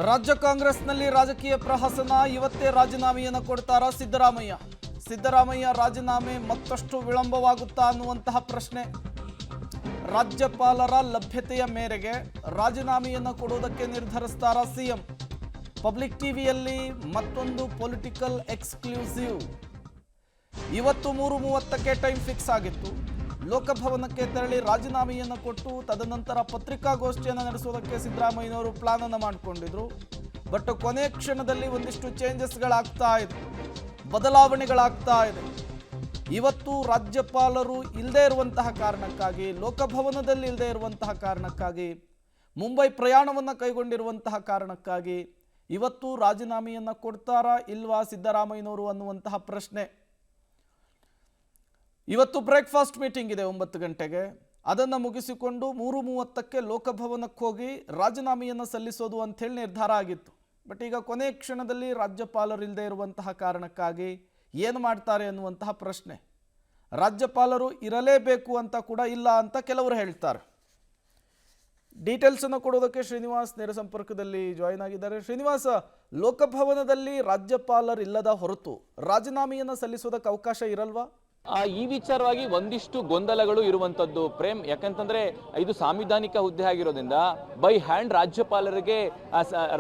ರಾಜ್ಯ ಕಾಂಗ್ರೆಸ್ನಲ್ಲಿ ರಾಜಕೀಯ ಪ್ರಹಸನ. ಇವತ್ತೇ ರಾಜೀನಾಮೆಯನ್ನು ಕೊಡ್ತಾರಾ ಸಿದ್ದರಾಮಯ್ಯ? ಸಿದ್ದರಾಮಯ್ಯ ರಾಜೀನಾಮೆ ಮತ್ತಷ್ಟು ವಿಳಂಬವಾಗುತ್ತಾ ಅನ್ನುವಂತಹ ಪ್ರಶ್ನೆ. ರಾಜ್ಯಪಾಲರ ಲಭ್ಯತೆಯ ಮೇರೆಗೆ ರಾಜೀನಾಮೆಯನ್ನು ಕೊಡುವುದಕ್ಕೆ ನಿರ್ಧರಿಸ್ತಾರಾ ಸಿಎಂ? ಪಬ್ಲಿಕ್ ಟಿವಿಯಲ್ಲಿ ಮತ್ತೊಂದು ಪೊಲಿಟಿಕಲ್ ಎಕ್ಸ್ಕ್ಲೂಸಿವ್. ಇವತ್ತು 3:30ಕ್ಕೆ ಟೈಮ್ ಫಿಕ್ಸ್ ಆಗಿತ್ತು. ಲೋಕಭವನಕ್ಕೆ ತೆರಳಿ ರಾಜೀನಾಮೆಯನ್ನು ಕೊಟ್ಟು ತದನಂತರ ಪತ್ರಿಕಾಗೋಷ್ಠಿಯನ್ನು ನಡೆಸುವುದಕ್ಕೆ ಸಿದ್ದರಾಮಯ್ಯನವರು ಪ್ಲಾನ್ ಅನ್ನು ಮಾಡಿಕೊಂಡಿದ್ರು. ಬಟ್ ಕೊನೆ ಕ್ಷಣದಲ್ಲಿ ಒಂದಿಷ್ಟು ಚೇಂಜಸ್ಗಳಾಗ್ತಾ ಇದೆ, ಬದಲಾವಣೆಗಳಾಗ್ತಾ ಇದೆ. ಇವತ್ತು ರಾಜ್ಯಪಾಲರು ಇಲ್ಲದೇ ಇರುವಂತಹ ಕಾರಣಕ್ಕಾಗಿ, ಲೋಕಭವನದಲ್ಲಿ ಇಲ್ಲದೇ ಇರುವಂತಹ ಕಾರಣಕ್ಕಾಗಿ, ಮುಂಬೈ ಪ್ರಯಾಣವನ್ನು ಕೈಗೊಂಡಿರುವಂತಹ ಕಾರಣಕ್ಕಾಗಿ ಇವತ್ತು ರಾಜೀನಾಮೆಯನ್ನು ಕೊಡ್ತಾರಾ ಇಲ್ವಾ ಸಿದ್ದರಾಮಯ್ಯನವರು ಅನ್ನುವಂತಹ ಪ್ರಶ್ನೆ. ಇವತ್ತು ಬ್ರೇಕ್ಫಾಸ್ಟ್ ಮೀಟಿಂಗ್ ಇದೆ 9 ಗಂಟೆಗೆ. ಅದನ್ನು ಮುಗಿಸಿಕೊಂಡು 3:30ಕ್ಕೆ ಲೋಕಭವನಕ್ಕೆ ಹೋಗಿ ರಾಜೀನಾಮೆಯನ್ನು ಸಲ್ಲಿಸೋದು ಅಂಥೇಳಿ ನಿರ್ಧಾರ ಆಗಿತ್ತು. ಬಟ್ ಈಗ ಕೊನೆ ಕ್ಷಣದಲ್ಲಿ ರಾಜ್ಯಪಾಲರು ಇಲ್ಲದೆ ಇರುವಂತಹ ಕಾರಣಕ್ಕಾಗಿ ಏನು ಮಾಡ್ತಾರೆ ಅನ್ನುವಂತಹ ಪ್ರಶ್ನೆ. ರಾಜ್ಯಪಾಲರು ಇರಲೇಬೇಕು ಅಂತ ಕೂಡ ಇಲ್ಲ ಅಂತ ಕೆಲವರು ಹೇಳ್ತಾರೆ. ಡೀಟೇಲ್ಸನ್ನು ಕೊಡೋದಕ್ಕೆ ಶ್ರೀನಿವಾಸ್ ನೇರ ಸಂಪರ್ಕದಲ್ಲಿ ಜಾಯಿನ್ ಆಗಿದ್ದಾರೆ. ಶ್ರೀನಿವಾಸ್, ಲೋಕಭವನದಲ್ಲಿ ರಾಜ್ಯಪಾಲರು ಇಲ್ಲದ ಹೊರತು ರಾಜೀನಾಮೆಯನ್ನು ಸಲ್ಲಿಸೋದಕ್ಕೆ ಅವಕಾಶ ಇರಲ್ವಾ? ಈ ವಿಚಾರವಾಗಿ ಒಂದಿಷ್ಟು ಗೊಂದಲಗಳು ಇರುವಂತದ್ದು ಪ್ರೇಮ್. ಯಾಕಂತಂದ್ರೆ ಇದು ಸಾಂವಿಧಾನಿಕ ಹುದ್ದೆ ಆಗಿರೋದ್ರಿಂದ ಬೈ ಹ್ಯಾಂಡ್ ರಾಜ್ಯಪಾಲರಿಗೆ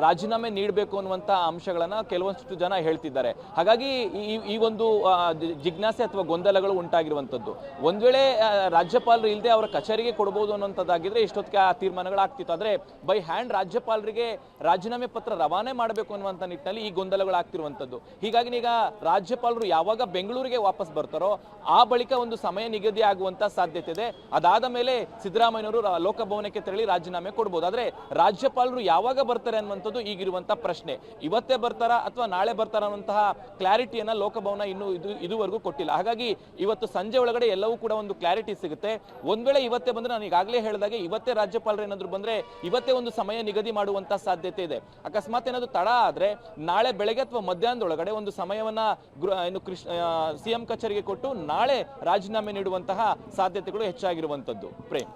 ರಾಜೀನಾಮೆ ನೀಡಬೇಕು ಅನ್ನುವಂತ ಅಂಶಗಳನ್ನ ಕೆಲವೊಂದಿಷ್ಟು ಜನ ಹೇಳ್ತಿದ್ದಾರೆ. ಹಾಗಾಗಿ ಈ ಒಂದು ಜಿಜ್ಞಾಸೆ ಅಥವಾ ಗೊಂದಲಗಳು ಉಂಟಾಗಿರುವಂತದ್ದು. ಒಂದ್ ವೇಳೆ ರಾಜ್ಯಪಾಲರು ಇಲ್ಲದೆ ಅವರ ಕಚೇರಿಗೆ ಕೊಡಬಹುದು ಅನ್ನುವಂಥದ್ದಾಗಿದ್ರೆ ಇಷ್ಟೊತ್ತಿಗೆ ಆ ತೀರ್ಮಾನಗಳಾಗ್ತಿತ್ತು. ಆದ್ರೆ ಬೈ ಹ್ಯಾಂಡ್ ರಾಜ್ಯಪಾಲರಿಗೆ ರಾಜೀನಾಮೆ ಪತ್ರ ರವಾನೆ ಮಾಡಬೇಕು ಅನ್ನುವಂಥ ನಿಟ್ಟಿನಲ್ಲಿ ಈ ಗೊಂದಲಗಳಾಗ್ತಿರುವಂತದ್ದು. ಹೀಗಾಗಿ ಈಗ ರಾಜ್ಯಪಾಲರು ಯಾವಾಗ ಬೆಂಗಳೂರಿಗೆ ವಾಪಸ್ ಬರ್ತಾರೋ ಆ ಬಳಿಕ ಒಂದು ಸಮಯ ನಿಗದಿ ಆಗುವಂತ ಸಾಧ್ಯತೆ ಇದೆ. ಅದಾದ ಮೇಲೆ ಸಿದ್ದರಾಮಯ್ಯನವರು ಲೋಕಭವನಕ್ಕೆ ತೆರಳಿ ರಾಜೀನಾಮೆ ಕೊಡಬಹುದು. ಆದ್ರೆ ರಾಜ್ಯಪಾಲರು ಯಾವಾಗ ಬರ್ತಾರೆ ಅನ್ನುವಂಥದ್ದು ಈಗಿರುವಂತಹ ಪ್ರಶ್ನೆ. ಇವತ್ತೇ ಬರ್ತಾರಾ ಅಥವಾ ನಾಳೆ ಬರ್ತಾರ ಅನ್ನುವಂತಹ ಕ್ಲಾರಿಟಿಯನ್ನ ಲೋಕಭವನ ಇದುವರೆಗೂ ಕೊಟ್ಟಿಲ್ಲ. ಹಾಗಾಗಿ ಇವತ್ತು ಸಂಜೆ ಒಳಗಡೆ ಎಲ್ಲವೂ ಕೂಡ ಒಂದು ಕ್ಲಾರಿಟಿ ಸಿಗುತ್ತೆ. ಒಂದ್ ವೇಳೆ ಇವತ್ತೇ ಬಂದ್ರೆ, ನಾನು ಈಗಾಗಲೇ ಹೇಳಿದಾಗೆ ಇವತ್ತೇ ರಾಜ್ಯಪಾಲರು ಏನಾದ್ರು ಬಂದ್ರೆ ಇವತ್ತೇ ಒಂದು ಸಮಯ ನಿಗದಿ ಮಾಡುವಂತ ಸಾಧ್ಯತೆ ಇದೆ. ಅಕಸ್ಮಾತ್ ಏನಾದ್ರು ತಡ ಆದ್ರೆ ನಾಳೆ ಬೆಳಗ್ಗೆ ಅಥವಾ ಮಧ್ಯಾಹ್ನದೊಳಗಡೆ ಒಂದು ಸಮಯವನ್ನ ಸಿಎಂ ಕಚೇರಿಗೆ ಕೊಟ್ಟು ನಾಳೆ ರಾಜೀನಾಮೆ ನೀಡುವಂತಹ ಸಾಧ್ಯತೆಗಳು ಹೆಚ್ಚಾಗಿರುವಂತದ್ದು ಪ್ರೇಮ್.